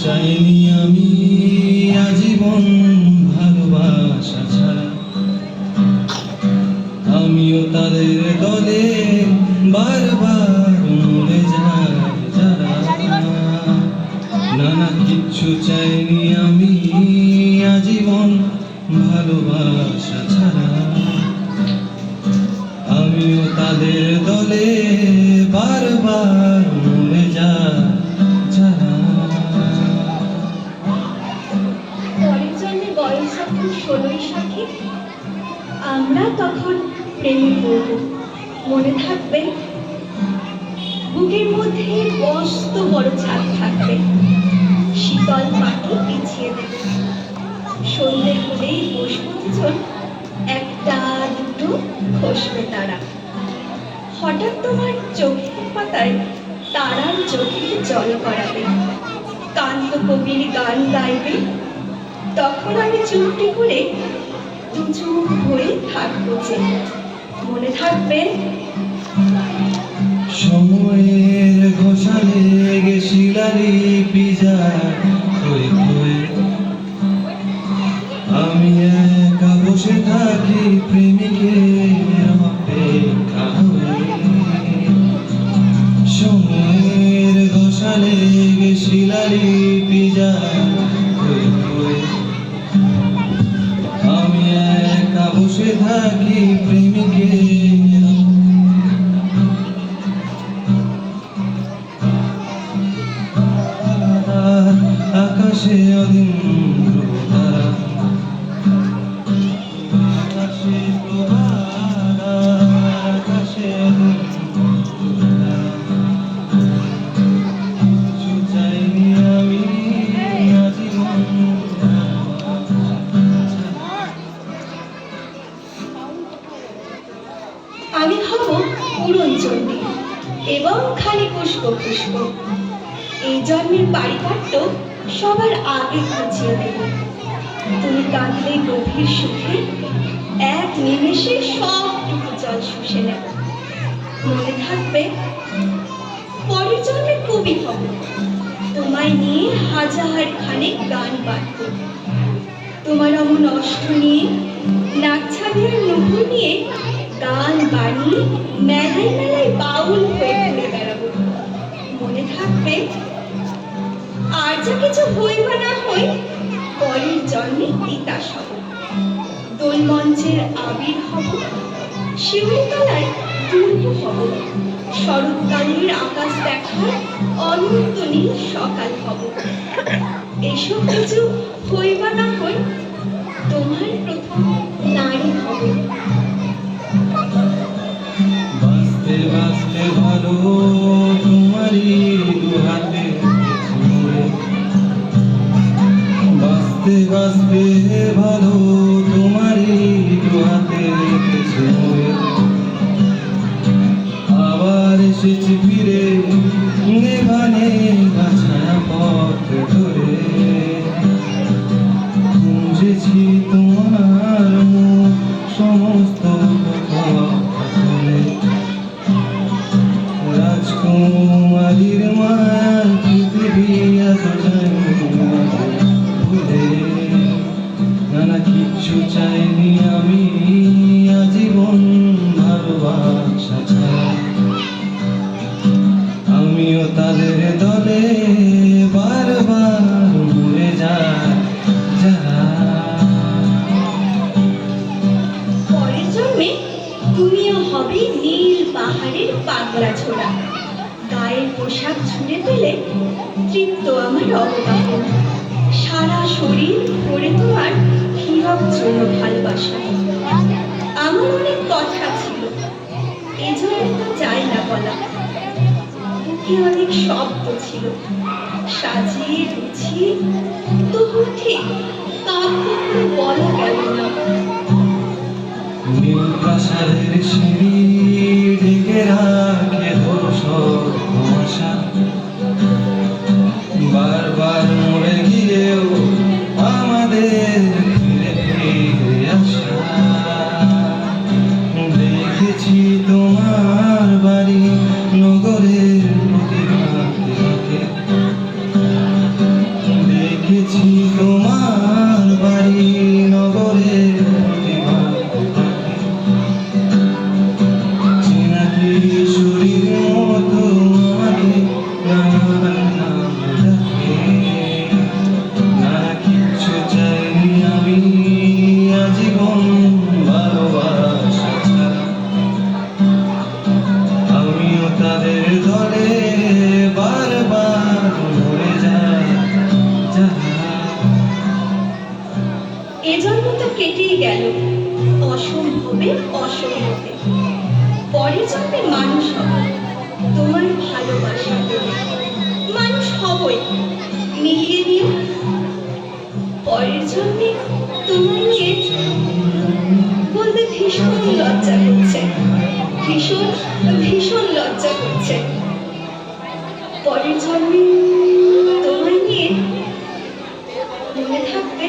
চাইনি আমি আজীবন ভালোবাসা ছাড়া, আমিও তাদের দলে বারবার মরে যাই যারা। নানা কিচ্ছু চাইনি আমি আজীবন ভালোবাসা ছাড়া, আমিও তাদের দলে বারবার মরে যাই যারা। পরের জন্মে বয়স যখন 16 সাথে আমরা তখন প্রেমে পড়ব। মনে থাকবে বুকের মধ্যে মস্ত বড় ছাদ থাকবে, শীতল পাখি পিছিয়ে দেবে। সন্ধ্যে হলেই বসবো দুজন, একটা দুটো খসবে তারা। হঠাৎ তোমার চোখের পাতায় তারার চোখে জল করাবে, কান্ত কবির গান গাইবে। তখন আমি চুপটি করে চুপ হয়ে থাকবো যে। মনে থাকবে সময়ের ঘোষালে গেছিলারি পিজার হয়ে হয়ে, আমি একা বসে থাকি প্রেমিকের অপেক্ষা হয়ে। সময়ের ঘোষালে গেছিলারি পিজার হয়ে হয়ে, আমি একা বসে থাকি প্রেমিকের আকাশে অদিন তারা, আকাশে প্রভারা, আকাশে অদিন তারা। কিছু চাইনি আমি আজীবন। আমি হব পূরণ চণ্ডী এবং খালি পুষ্প পুষ্প। এই জন্মের পারিপাট্য সবার আগে খুঁজিয়ে দেব। তুমি কাঁদলে গভীর সুখে এক নিমেষে সবটুকু জল শুষে নেব। মনে থাকবে পরের জন্মে কবি হব, তোমায় নিয়ে হাজার খানেক গান বাঁধব। তোমার অমন অষ্ট নিয়ে নাকছাবির নুপুর নিয়ে গান বানিয়ে মেলায় মেলায় বাউল হয়ে ঘুরে বেড়াবো। মনে থাকবে আর যা কিছু হই বা না হই, পরের জন্মে তিতাস হব। দোল মঞ্চের আবির হব, শিউলি তলায় দুর্গ হব। শরৎকালের আকাশ দেখার অনন্ত নীল সকাল হব। এসব কিছু হই বা না হই, তোমার প্রথম নারী হব। বাঁচতে বাঁচতে ভালো তোমারই দুহাতে ছুঁয়ে, বাঁচতে বাঁচতে ভালো তোমারই দুহাতে ছুঁয়ে। আবার এসেছি ফিরে নেভানে বাছায়া পথ ধরে, খুঁজেছি তোমার মুখ সমস্ত কথা বলে। রাজকুমারীর মায়ার পৃথিবী এত ভুলে, নানা কিচ্ছু চাইনি আমি আজীবন ভালোবাসা ছাড়া, আমিও তাদের দলে বারবার মরে যাই যারা। পরের জন্মে তুমিও হবে নীল পাহাড়ের পাগলা ছোড়া। গায়ের পোশাক ছুঁড়ে ফেলে তৃপ্ত আমার অবগাহন। সারা শরীর ভরে তোমার হীরক জন্য ভালোবাসা। আমার অনেক কথা ছিল, এজন্য তো চাই না বলা। বুকে অনেক শব্দ ছিল, সাজিয়ে গুছিয়ে তবু ঠিক কাউকে বলা গেল না। নীল প্রাসাদের সিঁড়ি ঢেকে রাখে ধূসর কুয়াশা, বারবার মরে গিয়েও আমাদের ফিরে ফিরে আসা। দেখেছি তোমার বাড়ি নগরের প্রতিভা জন্ম তো কেটেই গেল অসম্ভবে অসম্ভবে। পরের জন্মে মানুষ হবে তোমার ভালোবাসা পেলে। মানুষ হবই, মিলিয়ে নিও। পরের জন্মে তোমার নিয়ে বলতে ভীষণ লজ্জা করছে, ভীষণ ভীষণ লজ্জা করছে। পরের জন্মে তোমায় নিয়ে মনে থাকবে।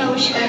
নমস্কার।